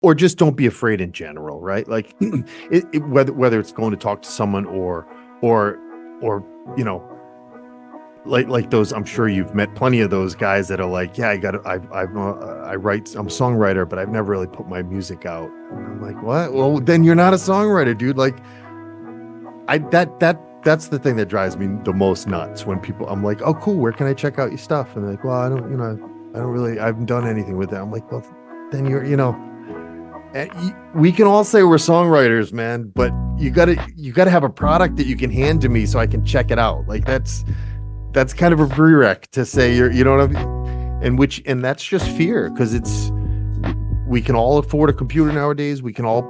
or just don't be afraid in general, right? Like whether it's going to talk to someone or you know, like those, I'm sure you've met plenty of those guys that are like, yeah, I write, I'm a songwriter, but I've never really put my music out. And I'm like, what? Well, then you're not a songwriter, dude. Like that's the thing that drives me the most nuts when people, I'm like, oh, cool, where can I check out your stuff? And they're like, well, I don't really, I haven't done anything with it. I'm like, well, then we can all say we're songwriters, man, but you gotta have a product that you can hand to me so I can check it out. Like that's kind of a pre-req to say you know what I mean? And that's just fear, because we can all afford a computer nowadays. We can all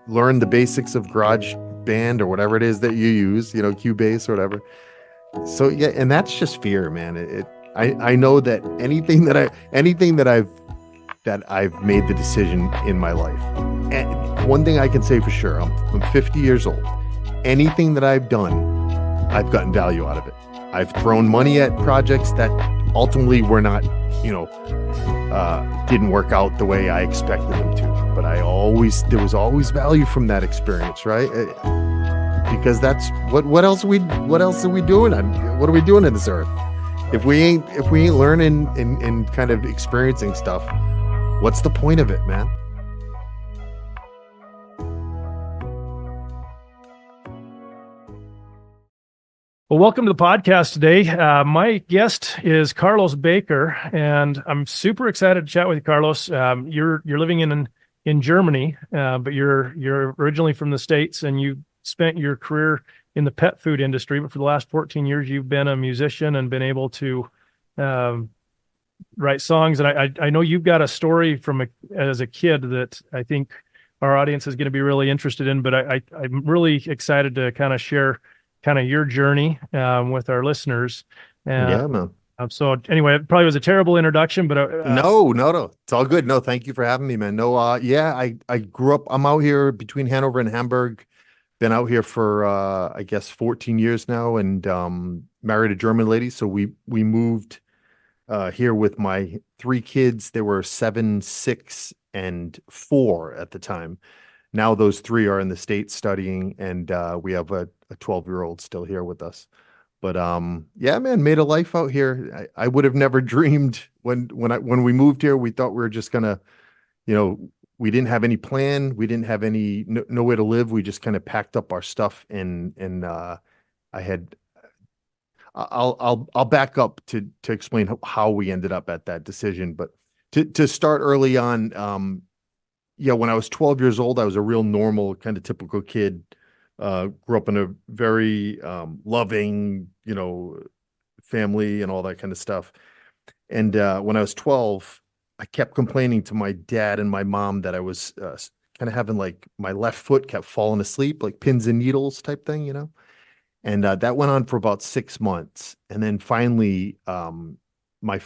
learn the basics of Garage Band or whatever it is that you use, Cubase or whatever. So yeah, and that's just fear, man. I know that anything that I've made the decision in my life. And one thing I can say for sure, I'm 50 years old. Anything that I've done, I've gotten value out of it. I've thrown money at projects that ultimately were not, didn't work out the way I expected them to. But there was always value from that experience, right? Because that's what else are we doing? What are we doing in this earth? If we ain't learning and kind of experiencing stuff, what's the point of it, man? Well, welcome to the podcast today. My guest is Carlos Baker, and I'm super excited to chat with you, Carlos. You're living in Germany, but you're originally from the States, and you spent your career in the pet food industry. But for the last 14 years, you've been a musician and been able to write songs. And I know you've got a story as a kid that I think our audience is going to be really interested in. But I'm really excited to kind of share kind of your journey with our listeners. Yeah, man. So anyway, it probably was a terrible introduction, but no, it's all good. No, thank you for having me, man. No, yeah, I grew up. I'm out here between Hanover and Hamburg. Been out here for I guess 14 years now, and married a German lady. So we moved here with my 3 kids. They were 7, 6, and 4 at the time. Now those 3 are in the States studying, and we have a 12-year-old still here with us. But yeah, man, made a life out here. I would have never dreamed when we moved here. We thought we were just gonna, we didn't have any plan. We didn't have nowhere to live. We just kind of packed up our stuff, and I'll back up to explain how we ended up at that decision. But to start early on, yeah, when I was 12 years old, I was a real normal, kind of typical kid. Grew up in a very loving, family and all that kind of stuff. And when I was 12, I kept complaining to my dad and my mom that I was kind of having, like, my left foot kept falling asleep, like pins and needles type thing, And that went on for about 6 months. And then finally, my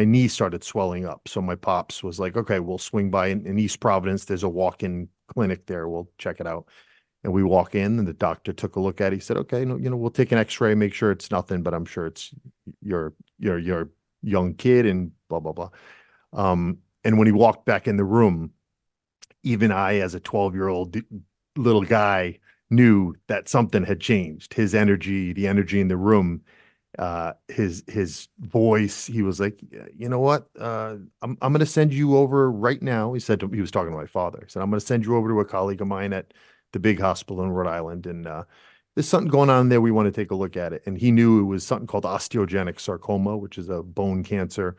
knee started swelling up. So my pops was like, okay, we'll swing by in East Providence. There's a walk-in clinic there. We'll check it out. And we walk in, and the doctor took a look at it. He said, okay, we'll take an x-ray, make sure it's nothing, but I'm sure it's your young kid and blah, blah, blah. And when he walked back in the room, even I, as a 12-year-old little guy, knew that something had changed. His energy, the energy in the room, his voice. He was like, you know what? I'm going to send you over right now. He was talking to my father. He said, I'm going to send you over to a colleague of mine at the big hospital in Rhode Island, and there's something going on there. We want to take a look at it. And he knew it was something called osteogenic sarcoma, which is a bone cancer,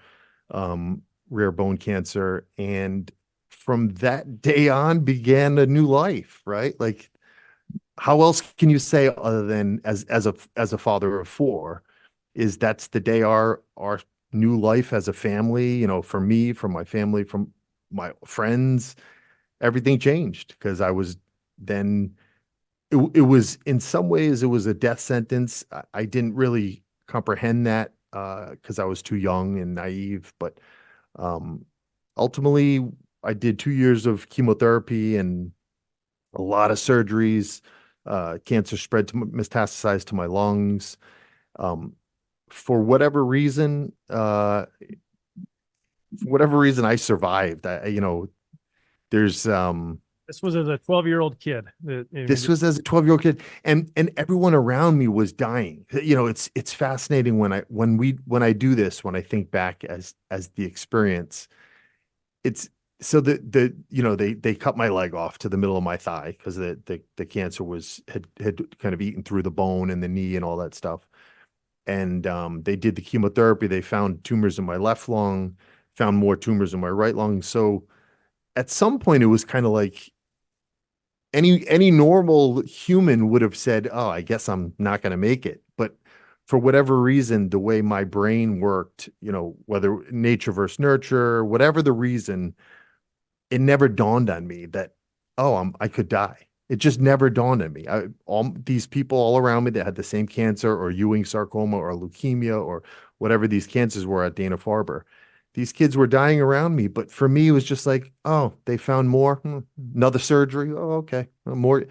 rare bone cancer. And from that day on began a new life, right? Like, how else can you say, other than as a father of 4, is that's the day our new life as a family, for me, from my family, from my friends, everything changed, because I was then, it was, in some ways, it was a death sentence. I didn't really comprehend that because I was too young and naive. But ultimately, I did 2 years of chemotherapy and a lot of surgeries. Cancer metastasized to my lungs. For whatever reason, I survived. There's This was as a 12-year-old kid. this was as a 12-year-old kid, and everyone around me was dying. It's fascinating when I do this, when I think back as the experience. It's so they cut my leg off to the middle of my thigh because the cancer had kind of eaten through the bone and the knee and all that stuff. And they did the chemotherapy. They found tumors in my left lung, found more tumors in my right lung. So at some point, it was kind of like any normal human would have said, "Oh, I guess I'm not going to make it." But for whatever reason, the way my brain worked, whether nature versus nurture, whatever the reason, it never dawned on me that, oh, I could die. It just never dawned on me. All these people all around me that had the same cancer or Ewing sarcoma or leukemia or whatever these cancers were at Dana-Farber, these kids were dying around me. But for me, it was just like, oh, they found more, another surgery. Oh, okay, more,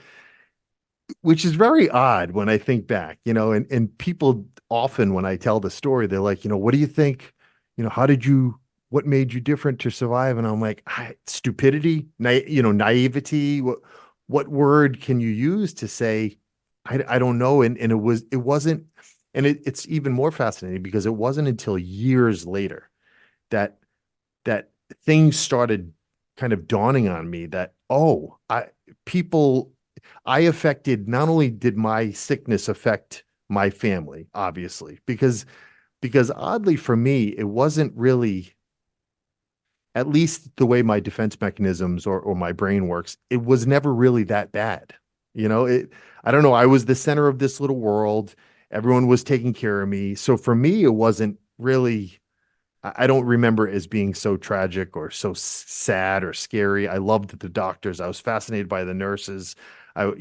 which is very odd when I think back, and people often, when I tell the story, they're like, what do you think? How did you, what made you different to survive? And I'm like, stupidity, naivety. What word can you use to say, I don't know. And it wasn't, and it's even more fascinating because it wasn't until years later that, that things started kind of dawning on me that, oh, people, I affected, not only did my sickness affect my family, obviously, because oddly for me, it wasn't really, at least the way my defense mechanisms or my brain works, it was never really that bad. I don't know. I was the center of this little world. Everyone was taking care of me. So for me, it wasn't really, I don't remember it as being so tragic or so sad or scary. I loved the doctors. I was fascinated by the nurses. I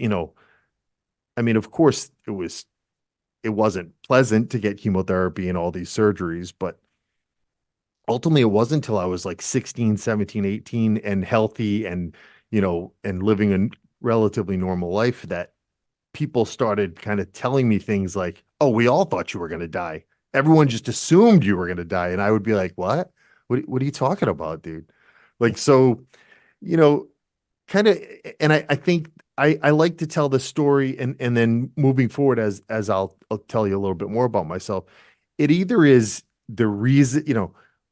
mean, of course, it wasn't pleasant to get chemotherapy and all these surgeries, but ultimately it wasn't until I was like 16, 17, 18 and healthy and living a relatively normal life that people started kind of telling me things like, "Oh, we all thought you were going to die. Everyone just assumed you were going to die." And I would be like, "What? What are you talking about, dude?" Like, so, you know, kind of, and I think I like to tell the story and then moving forward as I'll tell you a little bit more about myself. It either is the reason,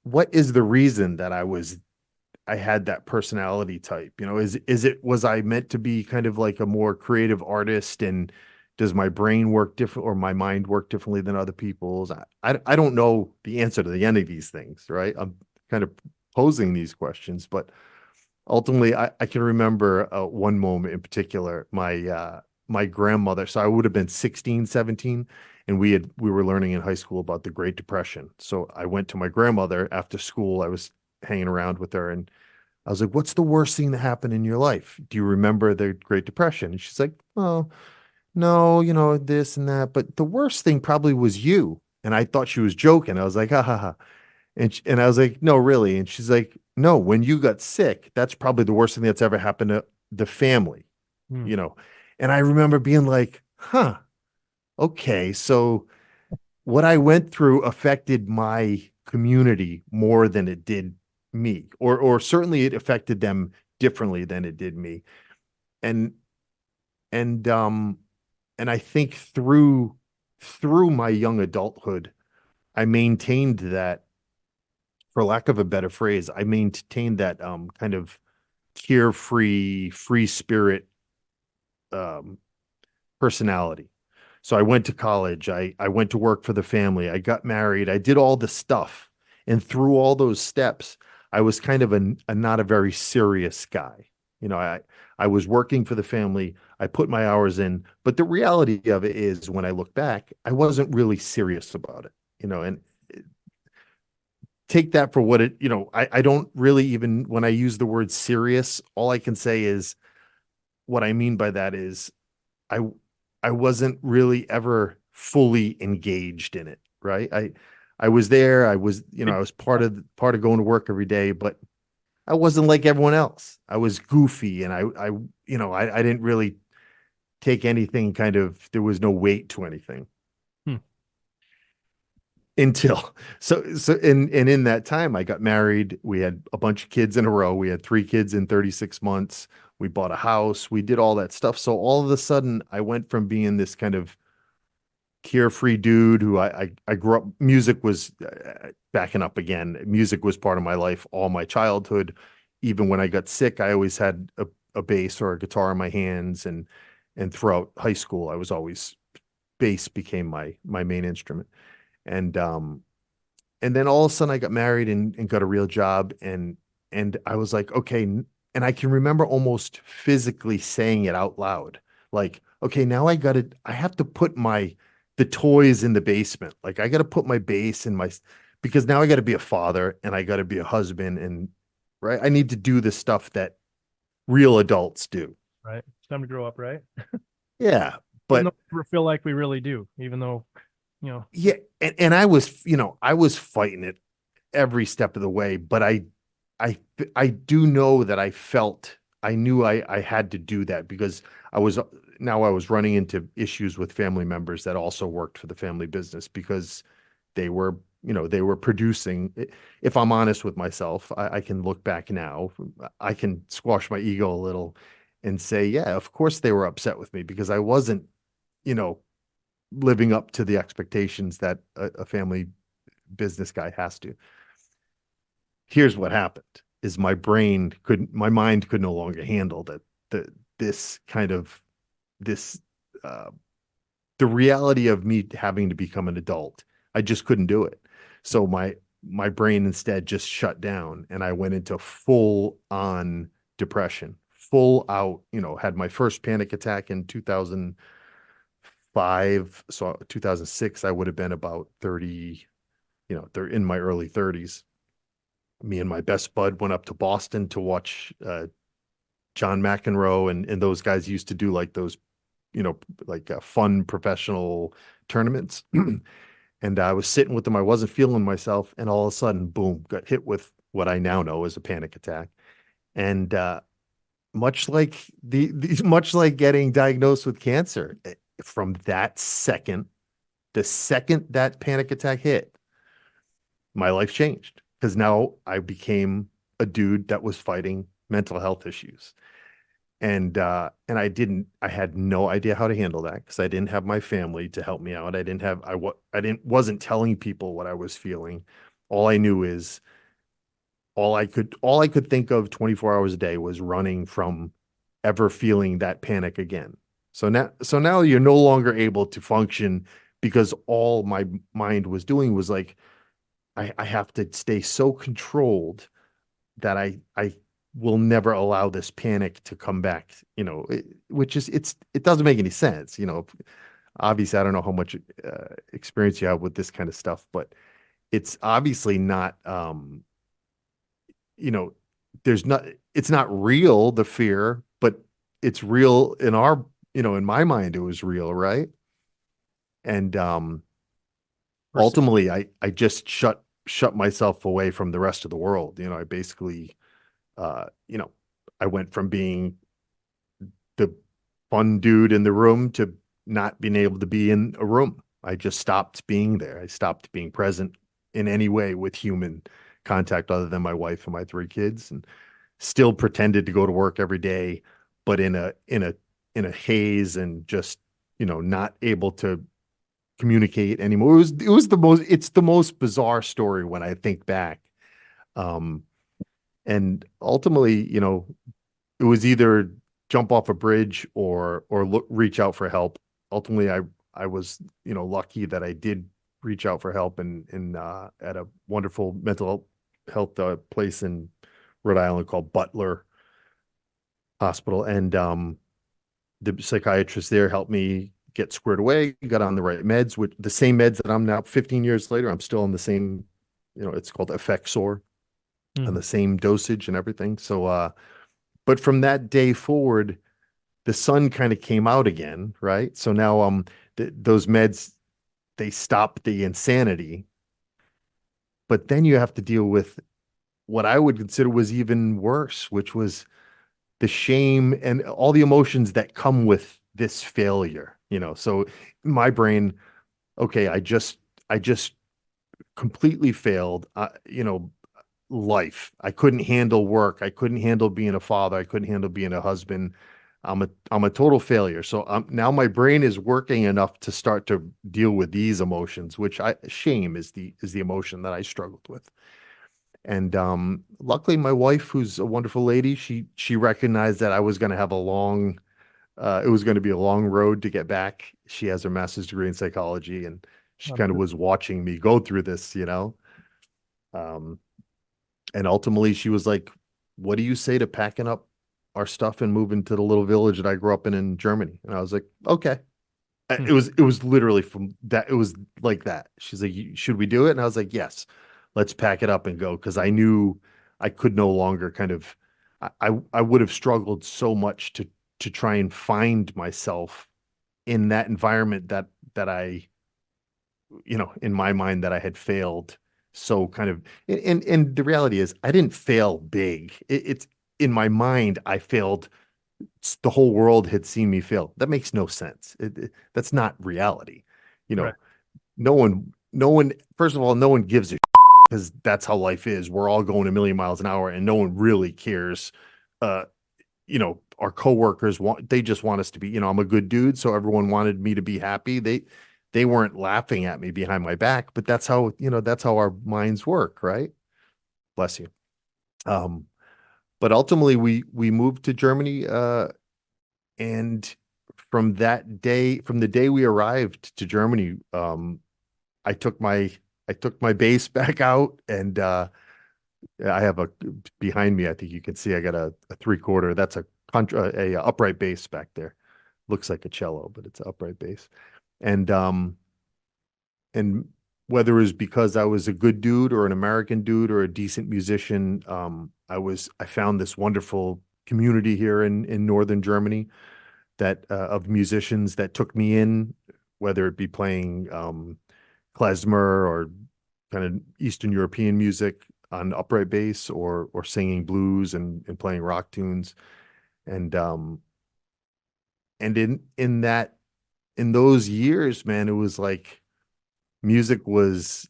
what is the reason that I had that personality type? Was I meant to be kind of like a more creative artist, and does my brain work different or my mind work differently than other people's? I don't know the answer to any of these things, right? I'm kind of posing these questions, but ultimately I can remember one moment in particular, my grandmother. So I would have been 16, 17, and we were learning in high school about the Great Depression. So I went to my grandmother after school. I was hanging around with her, and I was like, "What's the worst thing that happened in your life? Do you remember the Great Depression?" And she's like, "Oh, no, this and that, but the worst thing probably was you." And I thought she was joking. I was like, "Ha ha ha." And I was like, "No, really." And she's like, "No, when you got sick, that's probably the worst thing that's ever happened to the family, Hmm. you know." And I remember being like, "Huh, okay, so what I went through affected my community more than it did me, or certainly it affected them differently than it did me." And and um and I think through my young adulthood, I maintained that, for lack of a better phrase, I maintained that kind of carefree, free spirit um personality. So I went to college, I went to work for the family, I got married, I did all the stuff. And through all those steps, I was kind of a not a very serious guy. I was working for the family, I put my hours in, but the reality of it is when I look back, I wasn't really serious about it, and take that for what I don't really, even when I use the word serious, all I can say is what I mean by that is I I wasn't really ever fully engaged in it, right? I was there, I was part of going to work every day, but I wasn't like everyone else. I was goofy and I didn't really take anything, kind of, there was no weight to anything. Hmm. until and in that time I got married. We had a bunch of kids in a row. We had 3 kids in 36 months. We bought a house. We did all that stuff. So all of a sudden I went from being this kind of carefree dude who I grew up, music was backing up again. Music was part of my life all my childhood. Even when I got sick, I always had a bass or a guitar in my hands, and throughout high school I was always, bass became my main instrument. And and then all of a sudden I got married and got a real job, and I was like, okay, and I can remember almost physically saying it out loud. Like, okay, now I have to put the toys in the basement. Like I got to put my bass in because now I got to be a father and I got to be a husband, and right, I need to do the stuff that real adults do. Right. It's time to grow up, right? Yeah. Even But though we feel like we really do, even though, you know, yeah, and I was, I was fighting it every step of the way, but I I do know that I knew I had to do that because I was now I was running into issues with family members that also worked for the family business because they were, they were producing. If I'm honest with myself, I can look back now, I can squash my ego a little and say, yeah, of course they were upset with me because I wasn't, you know, living up to the expectations that a family business guy has to. Here's what happened is my mind could no longer handle the this kind of this uh the reality of me having to become an adult. I just couldn't do it. So my brain instead just shut down and I went into full on depression, full out, had my first panic attack in 2005. So 2006 I would have been about 30, they're in my early 30s. Me and my best bud went up to Boston to watch John McEnroe, and those guys used to do like those, like fun professional tournaments. And I was sitting with them. I wasn't feeling myself, and all of a sudden, boom, got hit with what I now know as a panic attack. And much like getting diagnosed with cancer, from that second, the second that panic attack hit, my life changed because now I became a dude that was fighting mental health issues. And I had no idea how to handle that because I didn't have my family to help me out. Wasn't telling people what I was feeling. All I knew is all I could think of 24 hours a day was running from ever feeling that panic again. So now you're no longer able to function because all my mind was doing was like, I have to stay so controlled that I will never allow this panic to come back, which is it doesn't make any sense, Obviously, I don't know how much experience you have with this kind of stuff, but it's obviously not, you know, there's not, it's not real, the fear, but it's real in in my mind, it was real, right? And ultimately, I just shut myself away from the rest of the world. I basically, uh, you know, I went from being the fun dude in the room to not being able to be in a room. I just stopped being there. I stopped being present in any way with human contact other than my wife and my 3 kids, and still pretended to go to work every day, but in a haze and just, not able to communicate anymore. It's the most bizarre story when I think back. Um, and ultimately, it was either jump off a bridge or reach out for help. Ultimately, I was, lucky that I did reach out for help in at a wonderful mental health place in Rhode Island called Butler Hospital, and the psychiatrist there helped me get squared away, got on the right meds, with the same meds that I'm now 15 years later. I'm still on the same, it's called Effexor, on the same dosage and everything. So, but from that day forward, the sun kind of came out again, right? So now, those meds, they stop the insanity, but then you have to deal with what I would consider was even worse, which was the shame and all the emotions that come with this failure. So my brain, okay, I just completely failed. Life. I couldn't handle work. I couldn't handle being a father. I couldn't handle being a husband. I'm a total failure. So now my brain is working enough to start to deal with these emotions, which shame is the emotion that I struggled with. And luckily my wife, who's a wonderful lady, she recognized that I was going to have a long it was going to be a long road to get back. She has her master's degree in psychology, and she I'm kind of sure. was watching me go through this. Um, and ultimately she was like, "What do you say to packing up our stuff and moving to the little village that I grew up in Germany?" And I was like, "Okay." Hmm. It was literally from that. It was like that. She's like, "Should we do it?" And I was like, "Yes, let's pack it up and go." Because I knew I could no longer kind of. I would have struggled so much to try and find myself in that environment that I, in my mind, that I had failed. So kind of, and the reality is I didn't fail big. It's in my mind I failed. The whole world had seen me fail. That makes no sense. That's not reality. You Right. know, no one, first of all, no one gives a because that's how life is. We're all going a million miles an hour and no one really cares. Uh, our coworkers they just want us to be, I'm a good dude, so everyone wanted me to be happy. They weren't laughing at me behind my back, but that's how our minds work, right? Bless you. Um, but ultimately we moved to Germany, and from the day we arrived to Germany, I took my I took my bass back out, and I have a behind me. I think you can see I got a three quarter. That's a upright bass back there. Looks like a cello, but it's an upright bass. And whether it was because I was a good dude or an American dude or a decent musician, I found this wonderful community here in northern Germany that of musicians that took me in, whether it be playing klezmer or kind of Eastern European music on upright bass, or singing blues and playing rock tunes. And in those years, man, it was like music was,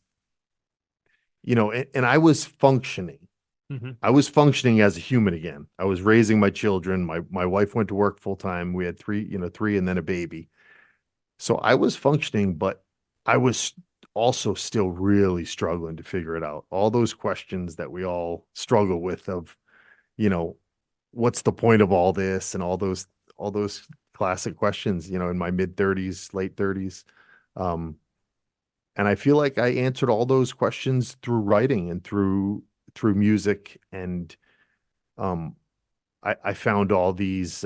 and I was functioning. Hmm. I was functioning as a human again. I was raising my children. My wife went to work full time. We had three and then a baby. So I was functioning, but I was also still really struggling to figure it out. All those questions that we all struggle with of, you know, what's the point of all this, and all those classic questions, in my mid 30s, late 30s. Um, and I feel like I answered all those questions through writing and through music. And um, I found all this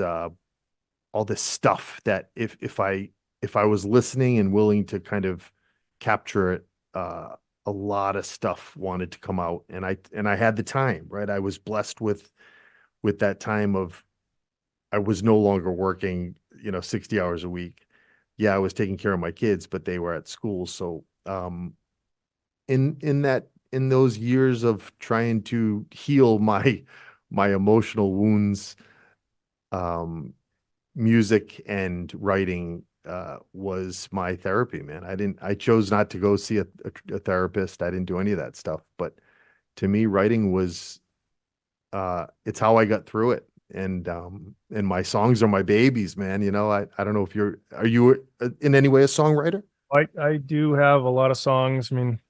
stuff that if I was listening and willing to kind of capture it, a lot of stuff wanted to come out, and I had the time, right? I was blessed with that time of I was no longer working, 60 hours a week. Yeah, I was taking care of my kids, but they were at school. So in those years of trying to heal my emotional wounds, um, music and writing was my therapy, man. I chose not to go see a therapist. I didn't do any of that stuff. But to me, writing was it's how I got through it. And my songs are my babies, man. I don't know if are you in any way a songwriter? I do have a lot of songs. I mean,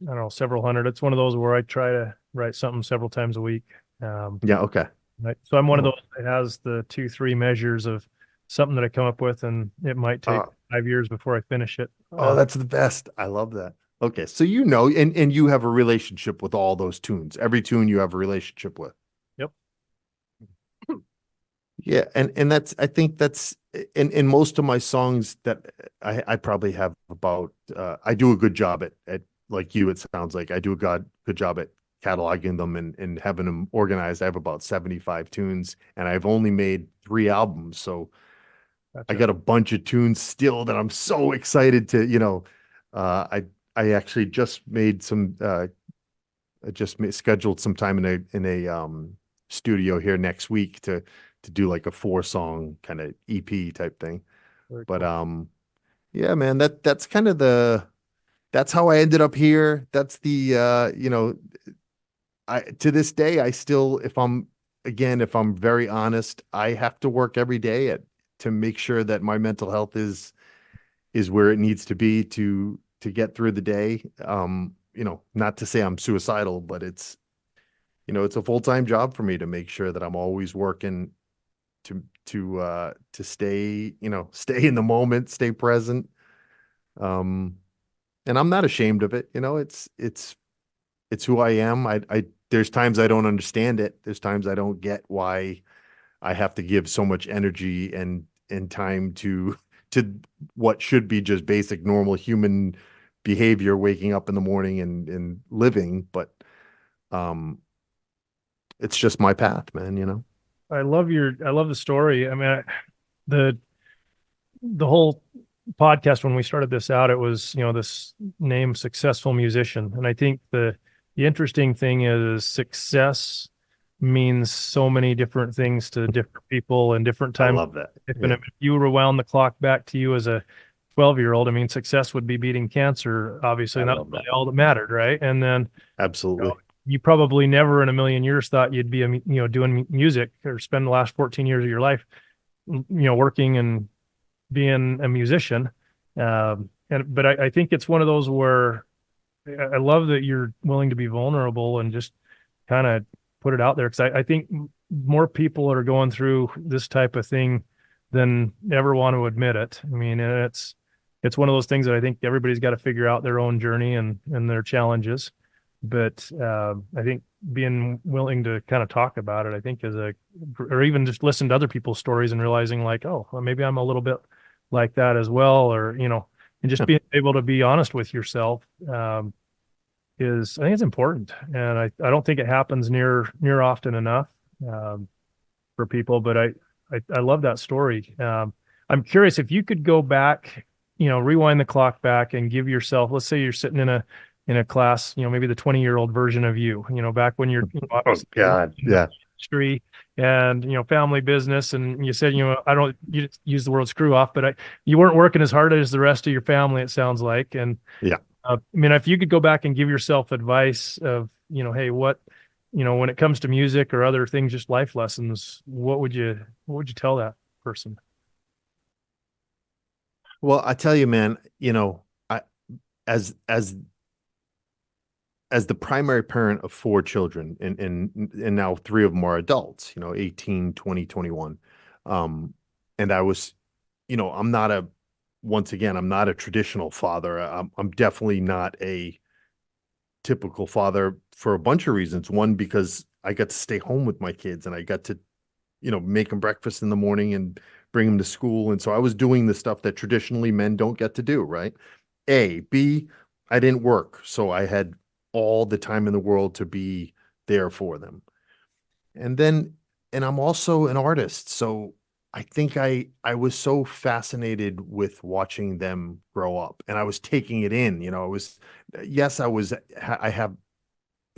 I don't know, several hundred. It's one of those where I try to write something several times a week. Um, Yeah, okay. right. So I'm one of Oh, those that has the 2, 3 measures of something that I come up with, and it might take uh, 5 years before I finish it. oh, that's the best. I love that. Okay, so and you have a relationship with all those tunes. Every tune you have a relationship with. Yep. Yeah, and I think that's in most of my songs that I probably have about I do a good job at like you, it sounds like I do a good job at cataloging them and having them organized. I have about 75 tunes, and I've only made 3 albums, so I Gotcha. got a bunch of tunes still that I'm so excited to, uh I actually just made some I just scheduled some time in a studio here next week to do like a 4 song kind of EP type thing. Very But cool. yeah, man, that's kind of that's how I ended up here. That's the I to this day I still, if I'm again, if I'm very honest, I have to work every day at to make sure that my mental health is where it needs to be to get through the day. Not to say I'm suicidal, but it's a full-time job for me to make sure that I'm always working to stay, stay in the moment, stay present. Um, and I'm not ashamed of it. It's who I am. There's times I don't understand it. There's times I don't get why I have to give so much energy and time to what should be just basic normal human behavior, waking up in the morning and living. But um, it's just my path, man. I love the story. I mean, the the whole podcast when we started this out, it was, this name successful musician. And I think the interesting thing is success means so many different things to different people and different I times. love that. If, Yeah, if you rewound the clock back to you as a 12-year-old, I mean, success would be beating cancer, obviously, I and that's love really that. all that mattered, right? And then Absolutely. you probably never in a million years thought you'd be doing music or spend the last 14 years of your life working and being a musician. But I think it's one of those where I love that you're willing to be vulnerable and just kind of put it out there, because I think more people are going through this type of thing than ever want to admit it. I mean, it's one of those things that I think everybody's got to figure out their own journey and their challenges. But I think being willing to kind of talk about it, I think or even just listen to other people's stories and realizing like, oh, well, maybe I'm a little bit like that as well, or, and just Yeah. being able to be honest with yourself. I think it's important, and I don't think it happens near often enough um, for people. But I love that story. I'm curious if you could go back, rewind the clock back and give yourself. Let's say you're sitting in a class, maybe the 20-year-old version of you, back when you're Oh obviously God. in the Yeah. industry and family business, and you said I don't you use the word screw off, but you weren't working as hard as the rest of your family. It sounds like, and Yeah. I mean, if you could go back and give yourself advice of, hey, when it comes to music or other things, just life lessons, what would you tell that person? Well, I tell you, man, I as as as the primary parent of four children, and now three of them are adults, 18, 20, 21. And I was, I'm not once again, I'm not a traditional father. I'm definitely not a typical father for a bunch of reasons. One, because I got to stay home with my kids and I got to, make them breakfast in the morning and bring them to school. And so I was doing the stuff that traditionally men don't get to do, right? B, I didn't work. So I had all the time in the world to be there for them. And then, and I'm also an artist. So I think I was so fascinated with watching them grow up and I was taking it in, it was, yes, I have,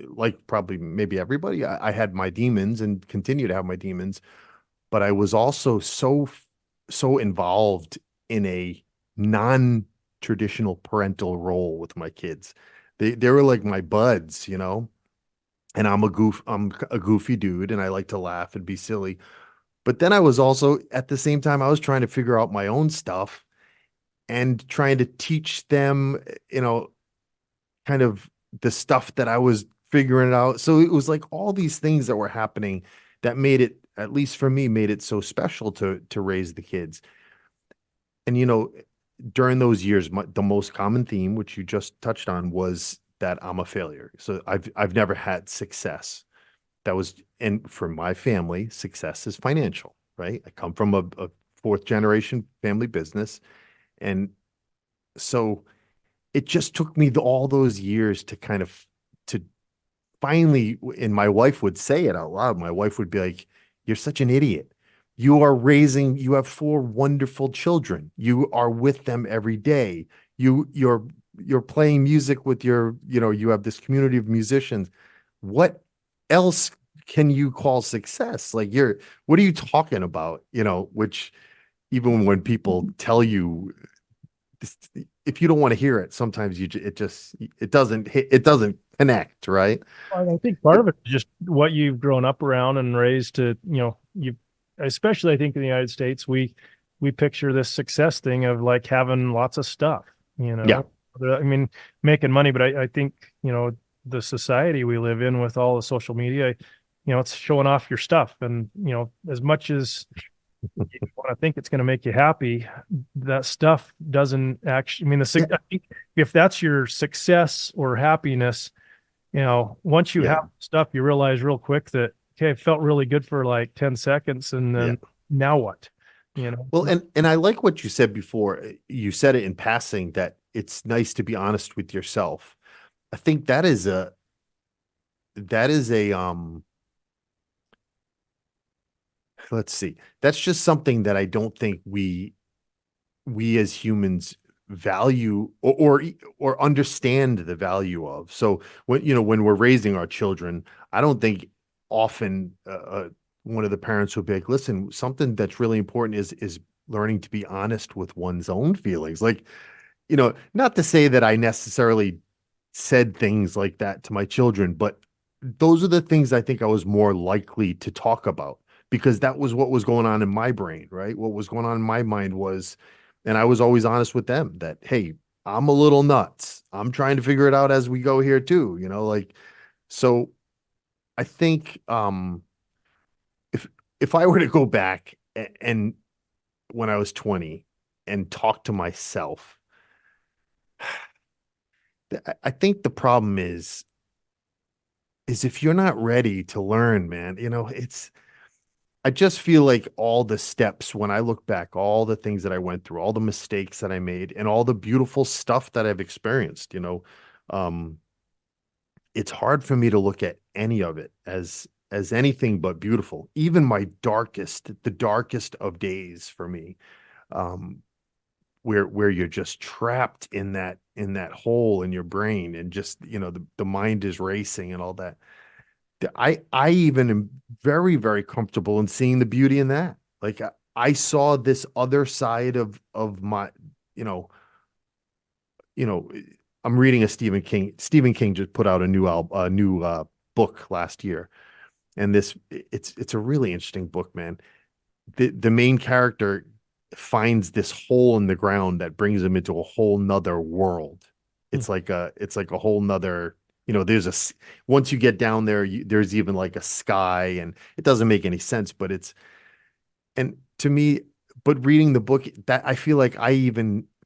like probably maybe everybody, I had my demons and continue to have my demons, but I was also so involved in a non-traditional parental role with my kids. They were like my buds, and I'm a goofy dude and I like to laugh and be silly. But then I was also at the same time I was trying to figure out my own stuff and trying to teach them, kind of the stuff that I was figuring out. So it was like all these things that were happening that made it, at least for me, made it so special to raise the kids. And during those years, the most common theme, which you just touched on, was that I'm a failure. So I've never had success. That was, and for my family, success is financial, right? I come from a fourth generation family business, and so it just took me all those years to kind of to finally, and my wife would say it out loud. My wife would be like, "You're such an idiot. You have four wonderful children. You are with them every day. You're playing music with you have this community of musicians. What else can you call success? Like what are you talking about? Which even when people tell you this, if you don't want to hear it, sometimes it doesn't hit, it doesn't connect, right? I think part of it is just what you've grown up around and raised to, you, especially I think in the United States, we picture this success thing of like having lots of stuff, you Yeah, know. I mean, making money, but I think, the society we live in with all the social media, it's showing off your stuff. And, as much as you want to think it's going to make you happy, that stuff doesn't actually, I mean, yeah, I think if that's your success or happiness, once you yeah, have stuff, you realize real quick that, okay, it felt really good for like 10 seconds. And yeah. then now what? It's Well, not, and I like what you said before. You said it in passing that it's nice to be honest with yourself. I think that is a let's see. That's just something that I don't think we as humans value or understand the value of. So when we're raising our children, I don't think often one of the parents will be like, "Listen, something that's really important is learning to be honest with one's own feelings." Like, not to say that I necessarily said things like that to my children, but those are the things I think I was more likely to talk about because that was what was going on in my brain, right? What was going on in my mind was, and I was always honest with them that, hey, I'm a little nuts. I'm trying to figure it out as we go here too, like, so I think if I were to go back and when I was 20 and talk to myself, I think the problem is if you're not ready to learn, man, I just feel like all the steps when I look back, all the things that I went through, all the mistakes that I made, and all the beautiful stuff that I've experienced, um, it's hard for me to look at any of it as anything but beautiful. Even the darkest of days for me, um, where you're just trapped in that hole in your brain and just, the mind is racing and all that. I even am very, very comfortable in seeing the beauty in that. Like I saw this other side of my, you know, you know, I'm reading a Stephen King. Stephen King just put out a new book last year, and it's a really interesting book, man. The main character finds this hole in the ground that brings him into a whole nother world. It's like a whole nother, once you get down there, there's even like a sky, and it doesn't make any sense, but and to me, but reading the book, that I feel like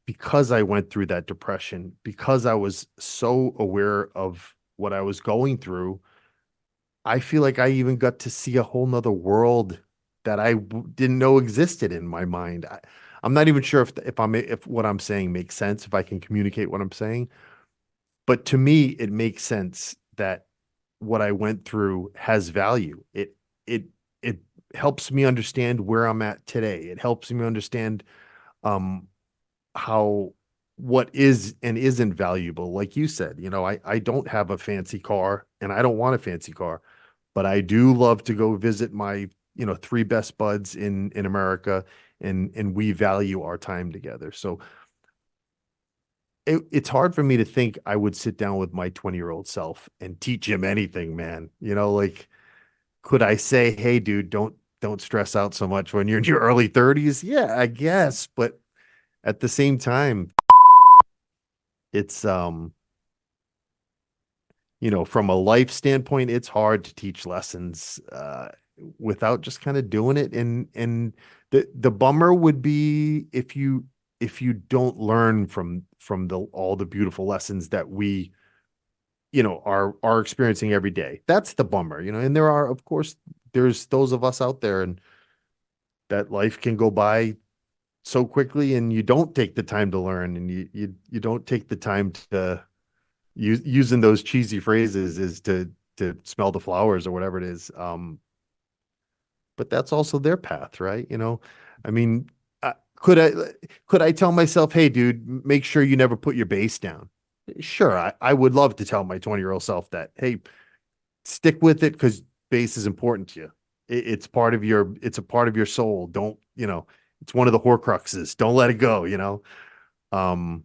because I went through that depression, because I was so aware of what I was going through, I feel like I even got to see a whole nother world that didn't know existed in my mind. I'm not even sure if what I'm saying makes sense, if I can communicate what I'm saying, but to me, it makes sense that what I went through has value. It it helps me understand where I'm at today. It helps me understand um how what is and isn't valuable. Like you said, I don't have a fancy car and I don't want a fancy car, but I do love to go visit my, three best buds in America, and we value our time together. So it's hard for me to think I would sit down with my 20-year-old self and teach him anything, man. Like, could I say, hey, dude, don't stress out so much when you're in your early 30s? Yeah, I guess. But at the same time, it's from a life standpoint, it's hard to teach lessons without just kind of doing it. And the bummer would be if you don't learn from all the beautiful lessons that we are experiencing every day. That's the bummer. And there are, of course, there's those of us out there, and that life can go by so quickly, and you don't take the time to learn, and you don't take the time to using those cheesy phrases is to smell the flowers or whatever it is. But that's also their path, right? I mean, could I tell myself, hey, dude, make sure you never put your bass down? Sure, I would love to tell my 20-year-old self that, hey, stick with it because bass is important to you. It's a part of your soul. Don't, it's one of the Horcruxes. Don't let it go. Um,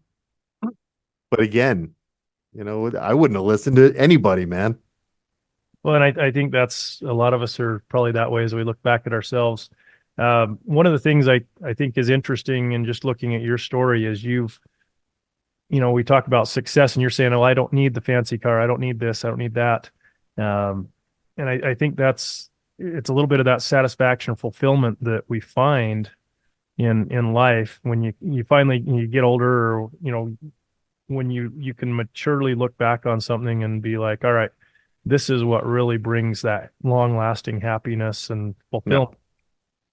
but again, I wouldn't have listened to anybody, man. Well, and I think that's a lot of us are probably that way as we look back at ourselves. One of the things I think is interesting in just looking at your story is we talk about success and you're saying, oh, I don't need the fancy car. I don't need this. I don't need that. Um, and I think it's a little bit of that satisfaction and fulfillment that we find in life when you finally you get older, or when you can maturely look back on something and be like, all right, this is what really brings that long lasting happiness and No.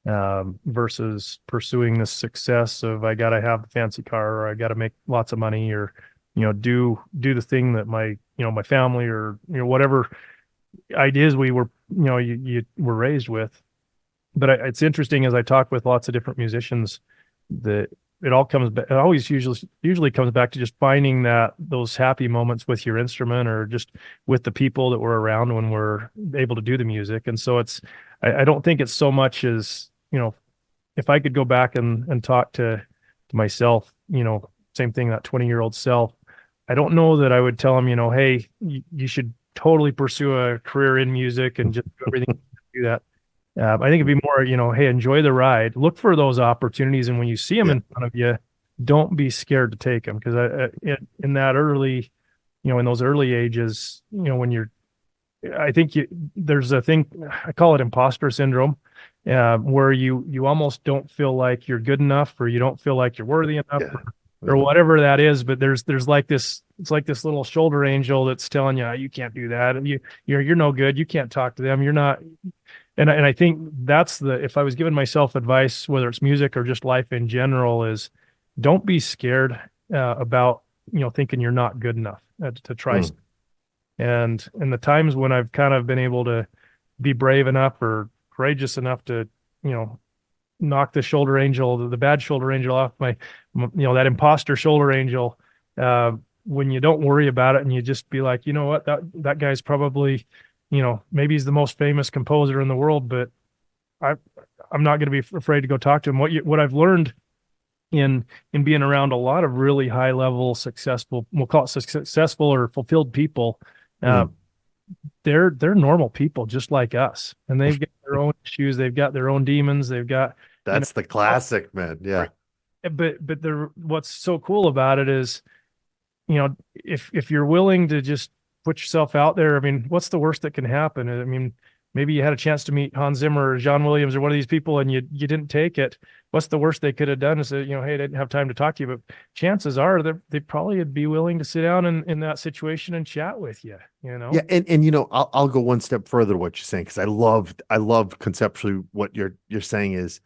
fulfillment, versus pursuing the success of I got to have a fancy car, or I got to make lots of money, or do the thing that my family, or whatever ideas we were you were raised with. But it's interesting as I talk with lots of different musicians that it all comes back. It always usually comes back to just finding those happy moments with your instrument, or just with the people that were around when we're able to do the music. And so I don't think it's so much as, if I could go back and talk to myself, same thing, that 20-year-old self, I don't know that I would tell him, hey, you should totally pursue a career in music and just do everything to do that. I think it'd be more, hey, enjoy the ride, look for those opportunities, and when you see them Yeah. in front of you, don't be scared to take them. Because in that early, in those early ages, when I think there's a thing, I call it imposter syndrome, where you almost don't feel like you're good enough, or you don't feel like you're worthy enough, Yeah. or Yeah. whatever that is. But there's like this, it's like this little shoulder angel that's telling you, you can't do that, and you're no good, you can't talk to them, you're not. And I think that's if I was giving myself advice, whether it's music or just life in general, is don't be scared about thinking you're not good enough, to try. Mm. And the times when I've kind of been able to be brave enough or courageous enough to you know knock the shoulder angel, the bad shoulder angel off that imposter shoulder angel, uh, when you don't worry about it and you just be like, what, that guy's probably, maybe he's the most famous composer in the world, but I, I'm not going to be afraid to go talk to him. What I've learned in being around a lot of really high level, successful, we'll call it successful or fulfilled people, uh, Mm. they're normal people just like us, and they've got their own issues, they've got their own demons, they've got, you know, That's the classic, man. Yeah. but what's so cool about it is, if you're willing to just put yourself out there, I mean, what's the worst that can happen? I mean, maybe you had a chance to meet Hans Zimmer or John Williams or one of these people, and you didn't take it. What's the worst they could have done is say, hey, I didn't have time to talk to you. But chances are they probably would be willing to sit down in that situation and chat with you, Yeah, and I'll go one step further to what you're saying, because I love conceptually what you're saying is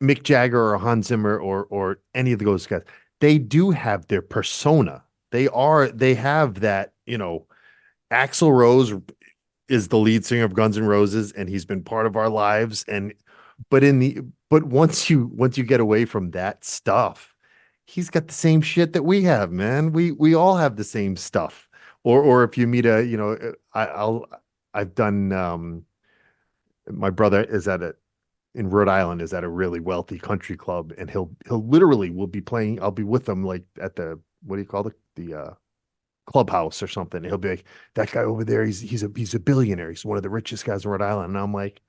Mick Jagger or Hans Zimmer or any of those guys. They do have their persona. They have that, Axl Rose is the lead singer of Guns N' Roses, and he's been part of our lives. But once you get away from that stuff, he's got the same shit that we have, man. We all have the same stuff. Or if you meet I've done, my brother is in Rhode Island, is at a really wealthy country club, and he'll literally will be playing. I'll be with him like at the, what do you call it? The clubhouse or something. He'll be like, that guy over there, he's a billionaire. He's one of the richest guys in Rhode Island. And I'm like,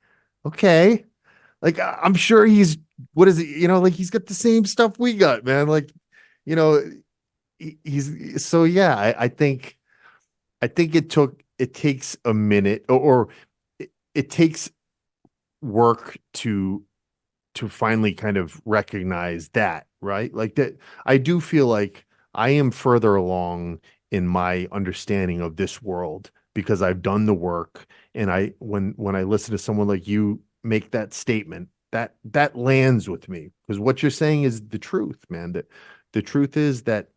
okay. Like, I'm sure what is it? Like, he's got the same stuff we got, man. Like, you know, he's so, yeah, I think it takes a minute, or it takes work to finally kind of recognize that, right? Like that, I do feel like I am further along in my understanding of this world because I've done the work. And when I listen to someone like you make that statement, that lands with me, because what you're saying is the truth, man. That the truth is that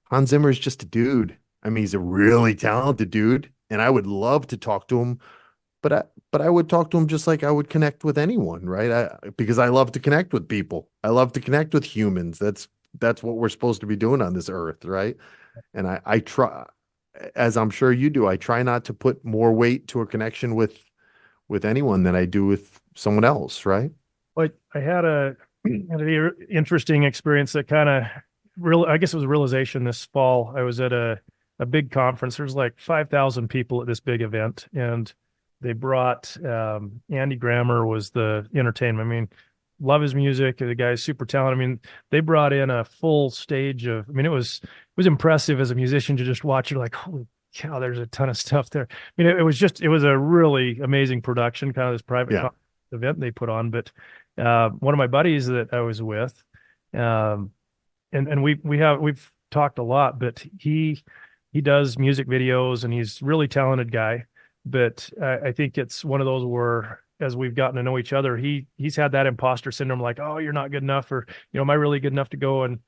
Hans Zimmer is just a dude. I mean, he's a really talented dude, and I would love to talk to him, but I would talk to him just like I would connect with anyone, right? Because I love to connect with people. I love to connect with humans. That's what we're supposed to be doing on this earth, right? And I try, as I'm sure you do, I try not to put more weight to a connection with anyone than I do with someone else, right? Like I had had an interesting experience that kind of I guess it was a realization this fall. I was at a big conference. There's like 5,000 people at this big event, and they brought Andy Grammer was the entertainment. I mean, love his music. The guy's super talented. I mean, they brought in a full stage of, I mean, it was impressive as a musician to just watch. You're like, holy cow, there's a ton of stuff there. I mean, it was a really amazing production, kind of this private Yeah. event they put on. But one of my buddies that I was with, um, and we've talked a lot, but he does music videos and he's a really talented guy. But I think it's one of those where as we've gotten to know each other, he's had that imposter syndrome, like, oh, you're not good enough, or am I really good enough to go and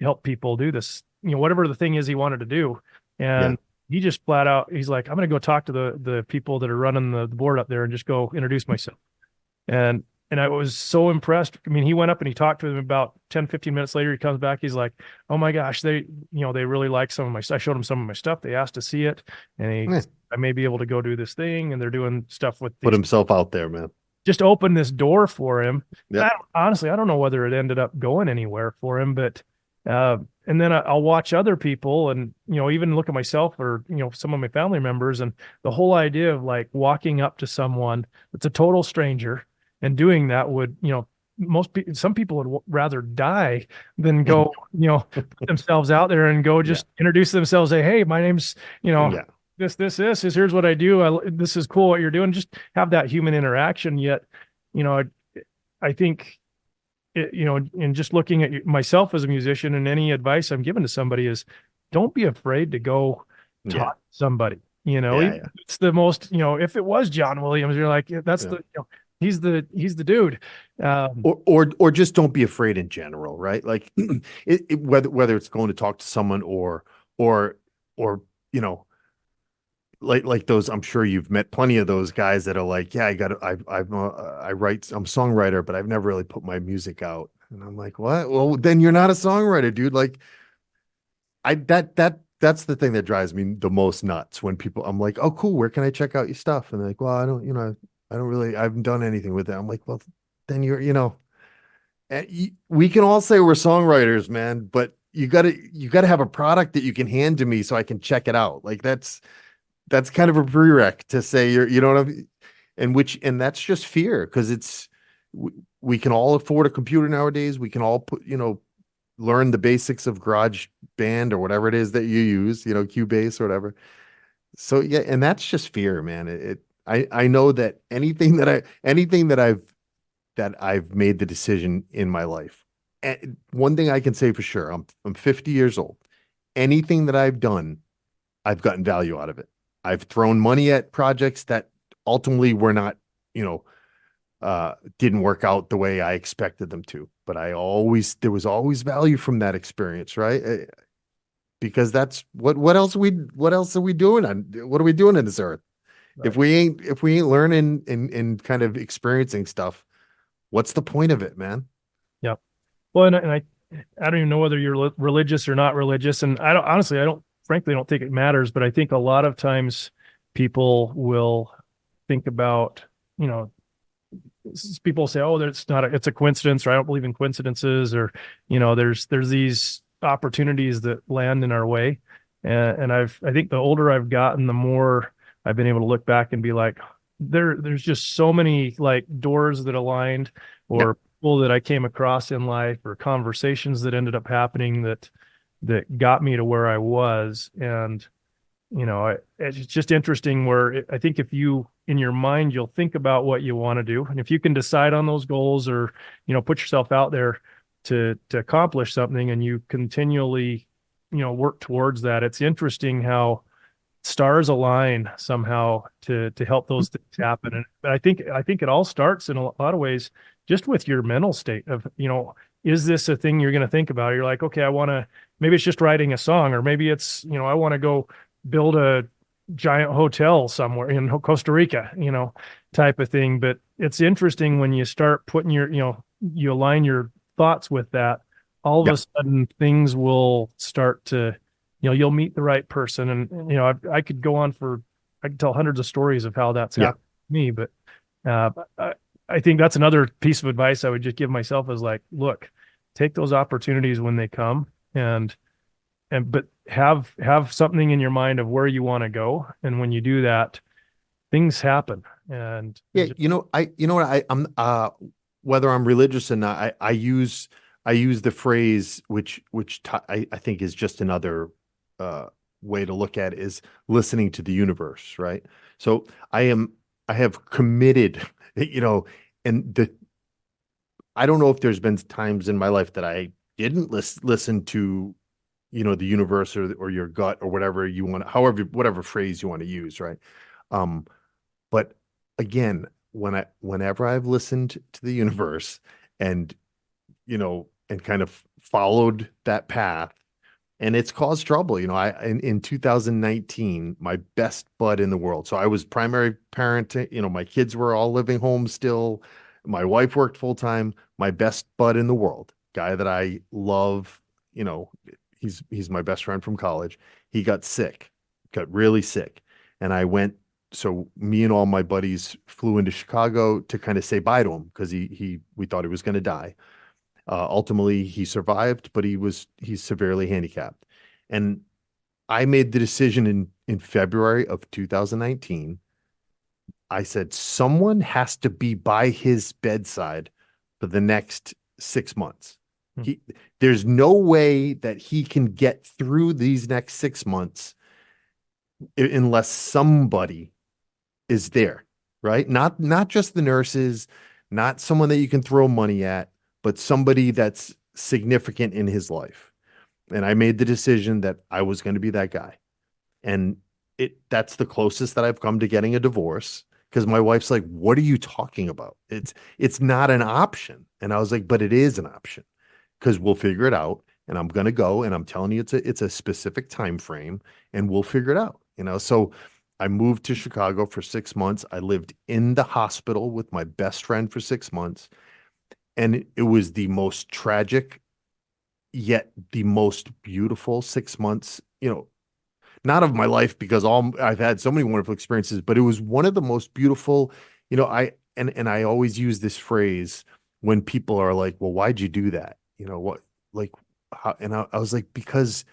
help people do this, whatever the thing is he wanted to do. Yeah. And he just flat out, he's like, I'm going to go talk to the people that are running the board up there and just go introduce myself. And I was so impressed. I mean, he went up and he talked to them about 10, 15 minutes later. He comes back. He's like, oh my gosh, they really like some of my, I showed them some of my stuff. They asked to see it. And Yeah. I may be able to go do this thing. And they're doing stuff with Put himself out there, man. just open this door for him. Yeah. Honestly, I don't know whether it ended up going anywhere for him, but, and then I'll watch other people and, even look at myself or, some of my family members, and the whole idea of like walking up to someone that's a total stranger and doing that would, some people would rather die than go, put themselves out there and go just introduce themselves, say, hey, my name's, this is, here's what I do. This is cool what you're doing. Just have that human interaction. Yet, I think, in just looking at myself as a musician, and any advice I'm giving to somebody is don't be afraid to go talk to somebody. It's the most, if it was John Williams, you're like, that's he's the dude. Or just don't be afraid in general, right? Like whether it's going to talk to someone or like those, I'm sure you've met plenty of those guys that are like, yeah, I write, I'm a songwriter, but I've never really put my music out. And I'm like, what? Well, then you're not a songwriter, dude. Like that's the thing that drives me the most nuts when people, I'm like, oh, cool. Where can I check out your stuff? And they're like, well, I haven't done anything with it. I'm like, well, then we can all say we're songwriters, man, but you gotta have a product that you can hand to me so I can check it out. Like that's kind of a prereq to say you know what I mean? And that's just fear, because we can all afford a computer nowadays. We can all learn the basics of Garage Band or whatever it is that you use, Cubase or whatever. So yeah, and that's just fear, man. I know that anything that I've made the decision in my life. And one thing I can say for sure, I'm 50 years old. Anything that I've done, I've gotten value out of it. I've thrown money at projects that ultimately were not, didn't work out the way I expected them to. But there was always value from that experience, right? Because that's what else are we doing what are we doing in this earth? Right. If we ain't learning and kind of experiencing stuff, what's the point of it, man? Yeah. Well, and I don't even know whether you're religious or not religious. And I frankly don't think it matters, but I think a lot of times people will think about, people say, oh, it's a coincidence, or I don't believe in coincidences, or, there's these opportunities that land in our way. And I think the older I've gotten, the more I've been able to look back and be like, there's just so many like doors that aligned, or people that I came across in life, or conversations that ended up happening that got me to where I was. And, it's just interesting where I think if you, in your mind, you'll think about what you want to do. And if you can decide on those goals, or, put yourself out there to accomplish something, and you continually, work towards that, it's interesting how stars align somehow to help those things happen. And but I think it all starts in a lot of ways just with your mental state of, is this a thing you're going to think about? You're like, okay, maybe it's just writing a song, or maybe it's, I want to go build a giant hotel somewhere in Costa Rica, type of thing. But it's interesting when you start putting you align your thoughts with that, all of a sudden things will start to, you'll meet the right person. And, I could go on I could tell hundreds of stories of how that's happened to me, but I think that's another piece of advice I would just give myself is like, look, take those opportunities when they come but have something in your mind of where you want to go. And when you do that, things happen. Yeah, And just, you know what I'm whether I'm religious or not, I use the phrase I think is just another uh way to look at it is listening to the universe, right? So I have committed, you know, and the I don't know if there's been times in my life that I didn't listen to, the universe or your gut or whatever you want, however, whatever phrase you want to use, right? Um, but again, whenever I've listened to the universe and, and kind of followed that path, and it's caused trouble. In 2019, my best bud in the world. So I was primary parenting, my kids were all living home still. My wife worked full time. My best bud in the world, guy that I love, you know, he's my best friend from college. He got sick, got really sick. And so me and all my buddies flew into Chicago to kind of say bye to him because we thought he was going to die. Ultimately, he survived, but he's severely handicapped. And I made the decision in February of 2019. I said someone has to be by his bedside for the next 6 months. hmm, He There's no way that he can get through these next 6 months unless somebody is there, right? Not just the nurses, not someone that you can throw money at, but somebody that's significant in his life. And I made the decision that I was going to be that guy. And that's the closest that I've come to getting a divorce because my wife's like, "What are you talking about? It's not an option." And I was like, "But it is an option because we'll figure it out and I'm going to go and I'm telling you it's a specific time frame and we'll figure it out." So I moved to Chicago for 6 months. I lived in the hospital with my best friend for 6 months. And it was the most tragic, yet the most beautiful 6 months, not of my life because I've had so many wonderful experiences, but it was one of the most beautiful, I always use this phrase when people are like, "Well, why'd you do that?" What, like, how, and I was like, because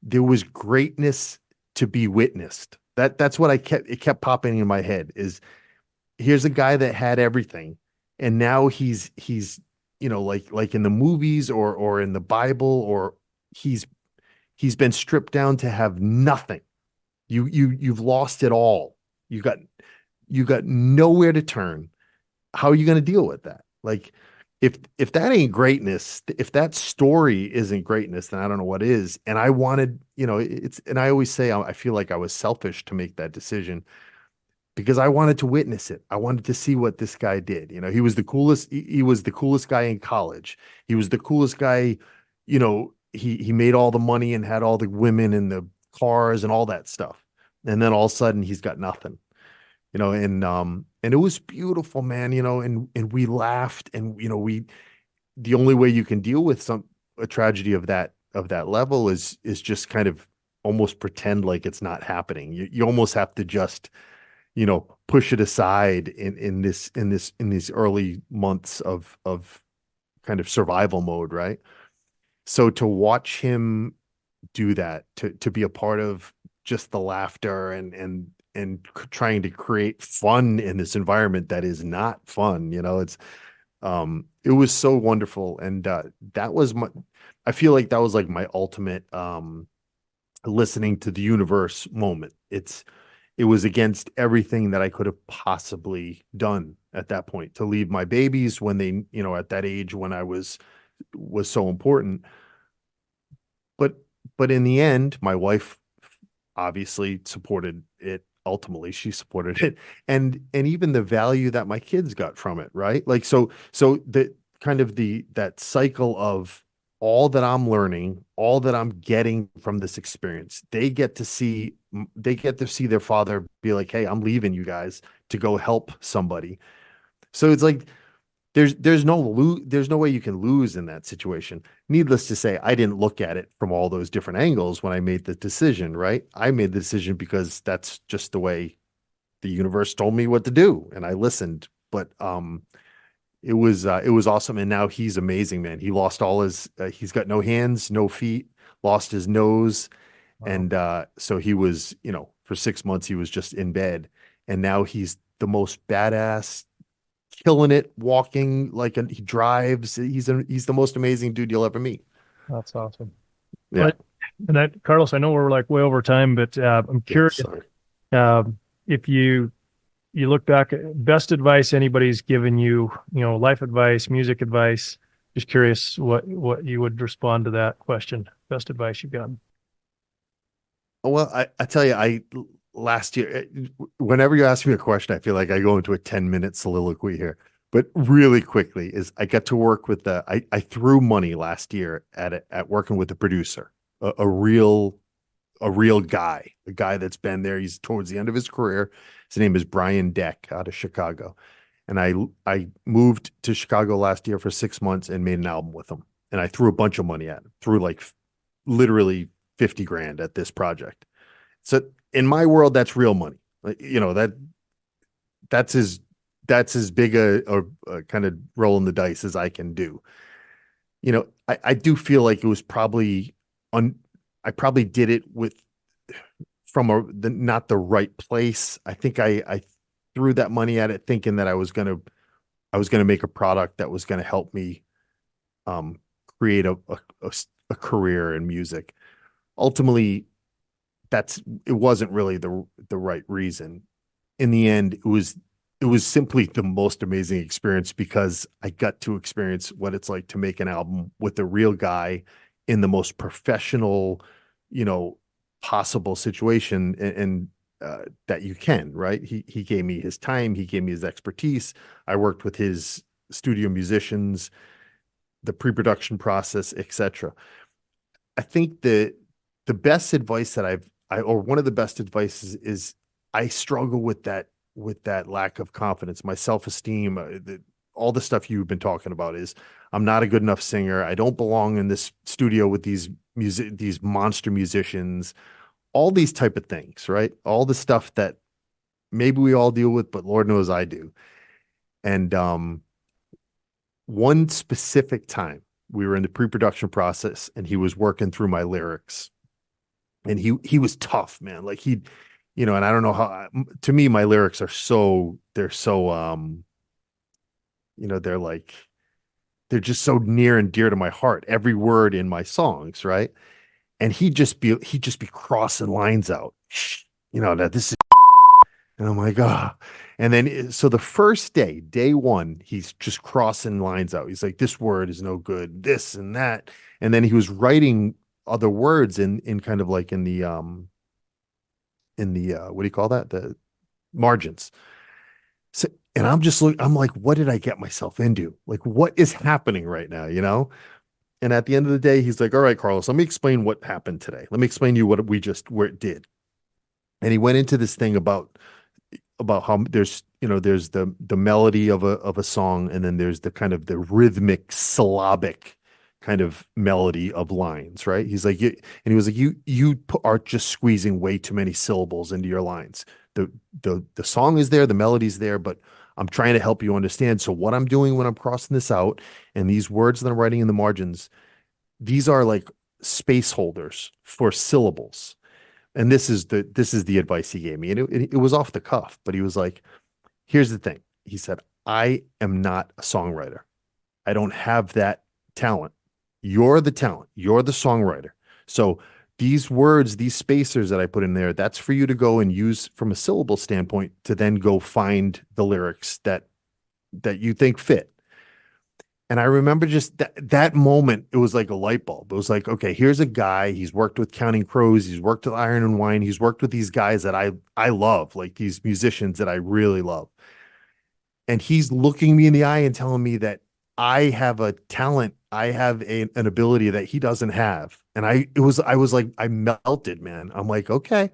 there was greatness to be witnessed. That's what it kept popping in my head is here's a guy that had everything and now like in the movies or in the Bible or he's he's been stripped down to have nothing. You've lost it all. You got nowhere to turn. How are you going to deal with that? Like if that ain't greatness, if that story isn't greatness, then I don't know what is. And I wanted, and I always say I feel like I was selfish to make that decision because I wanted to witness it. I wanted to see what this guy did. He was the coolest. He was the coolest guy in college. He was the coolest guy. He made all the money and had all the women and the cars and all that stuff. And then all of a sudden he's got nothing. And it was beautiful, man. And we laughed and the only way you can deal with a tragedy of that level is just kind of almost pretend like it's not happening. You almost have to just push it aside in these early months of kind of survival mode, right? So to watch him do that, to be a part of just the laughter and trying to create fun in this environment that is not fun, it was so wonderful. And I feel like that was like my ultimate listening to the universe moment. It was against everything that I could have possibly done at that point to leave my babies when they, at that age when I was so important. But but in the end, my wife obviously supported it. Ultimately, she supported it. And even the value that my kids got from it, right? Like so the kind of that cycle of all that I'm learning, all that I'm getting from this experience, they get to see their father be like, "Hey, I'm leaving you guys to go help somebody." So it's like there's no way you can lose in that situation. Needless to say, I didn't look at it from all those different angles when I made the decision, right? I made the decision because that's just the way the universe told me what to do, and I listened. But it was awesome. And now he's amazing, man. He lost all his, he's got no hands, no feet, lost his nose. Wow. And so he was, for 6 months, he was just in bed. And now he's the most badass, killing it, walking like he drives. He's the most amazing dude you'll ever meet. That's awesome. Yeah. But and that Carlos, I know we're like way over time, but I'm Yeah. curious Sorry. if you look back at best advice anybody's given you, life advice, music advice. Just curious what you would respond to that question. Best advice you've gotten. Well, I tell you, last year, whenever you ask me a question, I feel like I go into a 10-minute soliloquy here. But really quickly is I got to work with I threw money last year at working with a producer, a real guy, a guy that's been there. He's towards the end of his career. His name is Brian Deck out of Chicago. And I moved to Chicago last year for 6 months and made an album with him. And I threw a bunch of money at him, threw like literally 50 grand at this project. So in my world, that's real money. Like, that's as that's as big a kind of rolling the dice as I can do. I do feel like it was probably on. I probably did it with from not the right place. I think I threw that money at it thinking that I was gonna make a product that was gonna help me um create a career in music. Ultimately, it wasn't really the right reason. In the end, it was simply the most amazing experience because I got to experience what it's like to make an album with a real guy in the most professional, you know, possible situation and that you can, right? He gave me his time, he gave me his expertise. I worked with his studio musicians, the pre-production process, etc. I think the best advice that or one of the best advices is I struggle with that lack of confidence, my self-esteem, all the stuff you've been talking about is I'm not a good enough singer. I don't belong in this studio with these monster musicians, all these type of things, right? All the stuff that maybe we all deal with, but Lord knows I do. And one specific time we were in the pre-production process and he was working through my lyrics and he was tough, man. Like and I don't know how, to me, my lyrics are they're so, they're like, they're just so near and dear to my heart. Every word in my songs, right? And he'd just be crossing lines out, that this is, and I'm like, ah. And then, so the first day one, he's just crossing lines out. He's like, this word is no good, this and that. And then he was writing other words in kind of like in the what do you call that? The margins. So, and I'm like, what did I get myself into? Like, what is happening right now, And at the end of the day, he's like, all right, Carlos, let me explain what happened today. Let me explain to you where it did. And he went into this thing about how there's the melody of a song, and then there's the kind of the rhythmic syllabic kind of melody of lines, right? He's like, and he was like, you are just squeezing way too many syllables into your lines. The song is there, the melody's there, but I'm trying to help you understand. So what I'm doing when I'm crossing this out and these words that I'm writing in the margins, these are like space holders for syllables. And this is the advice he gave me. And it was off the cuff, but he was like, here's the thing. He said, I am not a songwriter. I don't have that talent. You're the talent. You're the songwriter. So these words, these spacers that I put in there, that's for you to go and use from a syllable standpoint to then go find the lyrics that you think fit. And I remember just that moment, it was like a light bulb. It was like, okay, here's a guy, he's worked with Counting Crows, he's worked with Iron and Wine, he's worked with these guys that I love, like these musicians that I really love. And he's looking me in the eye and telling me that I have a talent, I have an ability that he doesn't have. And I was like, I melted, man. I'm like, okay,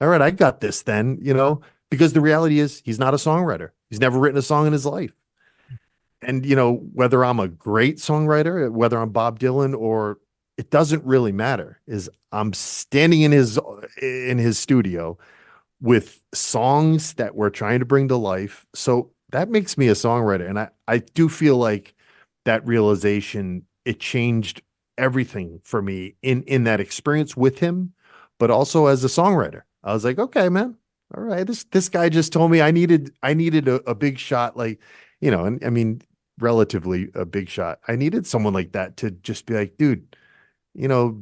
all right, I got this then, because the reality is he's not a songwriter. He's never written a song in his life. And whether I'm a great songwriter, whether I'm Bob Dylan, or it doesn't really matter, is I'm standing in his studio with songs that we're trying to bring to life. So that makes me a songwriter. And I do feel like that realization, it changed everything for me in that experience with him, but also as a songwriter. I was like, okay, man, all right, this guy just told me I needed a big shot, like, and I mean, relatively a big shot. I needed someone like that to just be like, dude,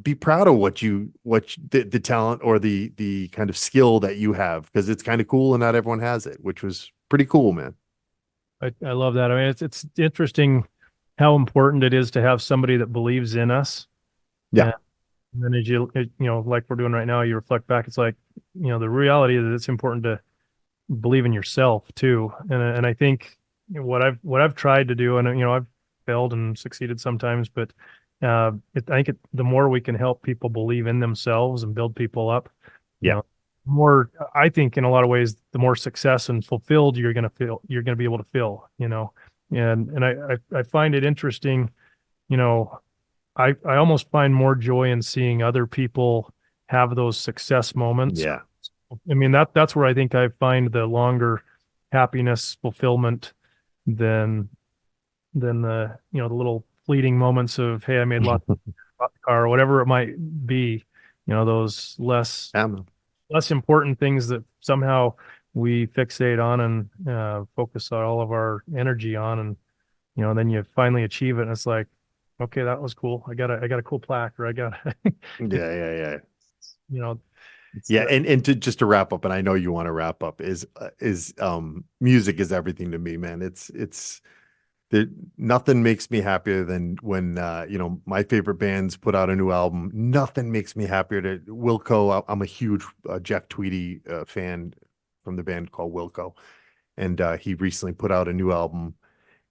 be proud of the talent or the kind of skill that you have, because it's kind of cool and not everyone has it, which was pretty cool, man. I love that. I mean, it's interesting how important it is to have somebody that believes in us. Yeah. And then like we're doing right now, you reflect back. It's like, the reality is it's important to believe in yourself too. And I think what I've tried to do, and I've failed and succeeded sometimes, but the more we can help people believe in themselves and build people up, you Yeah. know, more, I think in a lot of ways, the more success and fulfilled you're going to be able to feel, and I find it interesting, you know, I almost find more joy in seeing other people have those success moments. Yeah. I mean, that's where I think I find the longer happiness, fulfillment than the the little fleeting moments of, hey, I made lots of the car or whatever it might be. Those Yeah, man. less important things that somehow we fixate on and focus all of our energy on, and then you finally achieve it, and it's like, okay, that was cool. I got a cool plaque, or I got Yeah, yeah, yeah. you know, it's Yeah, the and to just to wrap up, and I know you want to wrap up, is music is everything to me, man. It's there, nothing makes me happier than when my favorite bands put out a new album. Nothing makes me happier to Wilco. I'm a huge Jeff Tweedy fan from the band called Wilco, and he recently put out a new album,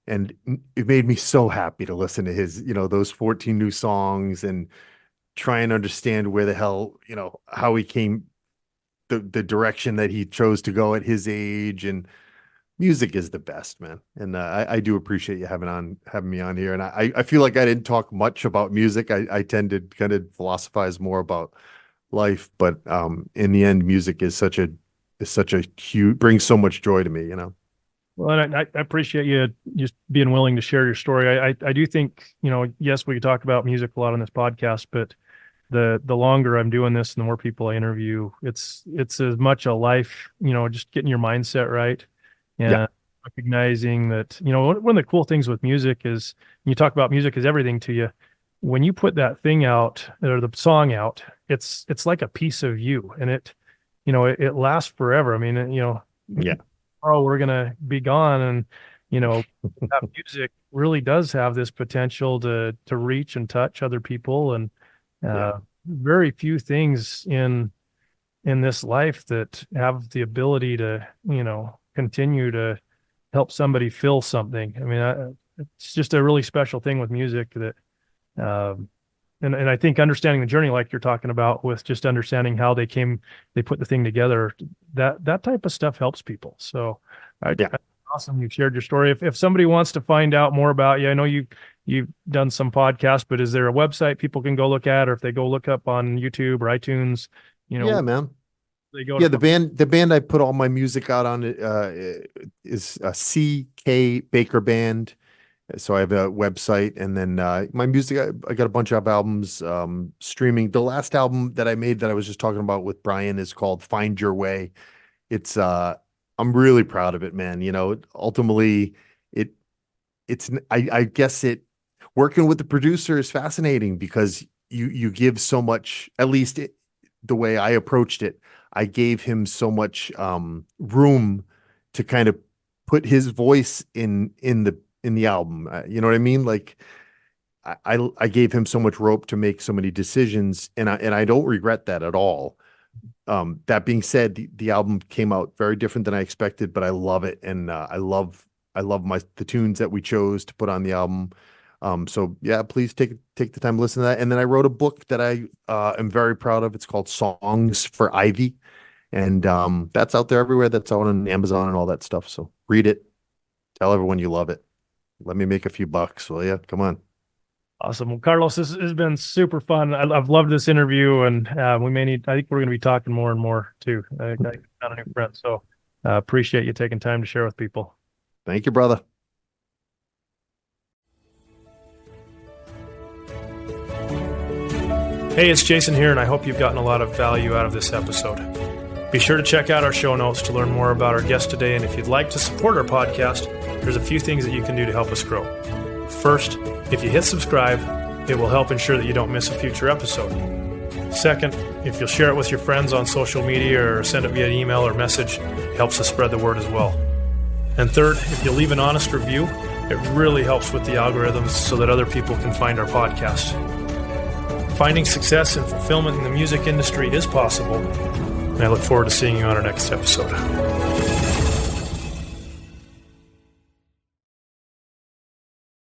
and it made me so happy to listen to his, those 14 new songs, and try and understand where the hell, how he came, the direction that he chose to go at his age. And music is the best, man. And I do appreciate you having me on here. And I feel like I didn't talk much about music. I tend to kind of philosophize more about life, but in the end, music is such a huge, brings so much joy to me. Well, and I appreciate you just being willing to share your story. I do think, yes, we could talk about music a lot on this podcast, but the longer I'm doing this and the more people I interview, it's as much a life, just getting your mindset right Yeah. and recognizing that, one of the cool things with music is, you talk about music is everything to you. When you put that thing out or the song out, it's like a piece of you, and it lasts forever. I mean, Yeah. tomorrow we're gonna be gone, and that music really does have this potential to reach and touch other people, and Yeah. very few things in this life that have the ability to continue to help somebody feel something. I mean, it's just a really special thing with music that um and I think understanding the journey, like you're talking about, with just understanding how they put the thing together, that type of stuff helps people. So Yeah. awesome you shared your story. If somebody wants to find out more about you, I know you've done some podcasts, but is there a website people can go look at, or if they go look up on YouTube or iTunes, Yeah, man. they go to Yeah, the band I put all my music out on is a CK Baker Band. So I have a website, and then my music, I got a bunch of albums streaming. The last album that I made that I was just talking about with Brian is called Find Your Way. It's I'm really proud of it, man. Ultimately it I guess working with the producer is fascinating, because you give so much, at least the way I approached it. I gave him so much room to kind of put his voice in the album. You know what I mean? Like I gave him so much rope to make so many decisions, and I don't regret that at all. That being said, the album came out very different than I expected, but I love it, and I love the tunes that we chose to put on the album. So yeah, please take the time to listen to that. And then I wrote a book that I am very proud of. It's called Songs for Ivy, and that's out there everywhere. That's out on Amazon and all that stuff. So read it, tell everyone you love it. Let me make a few bucks, will you? Come on. Awesome. Well, Carlos, this has been super fun. I've loved this interview, and I think we're going to be talking more and more too. I found a new friend. So appreciate you taking time to share with people. Thank you, brother. Hey, it's Jason here, and I hope you've gotten a lot of value out of this episode. Be sure to check out our show notes to learn more about our guest today, and if you'd like to support our podcast, there's a few things that you can do to help us grow. First, if you hit subscribe, it will help ensure that you don't miss a future episode. Second, if you'll share it with your friends on social media or send it via email or message, it helps us spread the word as well. And third, if you'll leave an honest review, it really helps with the algorithms so that other people can find our podcast. Finding success and fulfillment in the music industry is possible, and I look forward to seeing you on our next episode.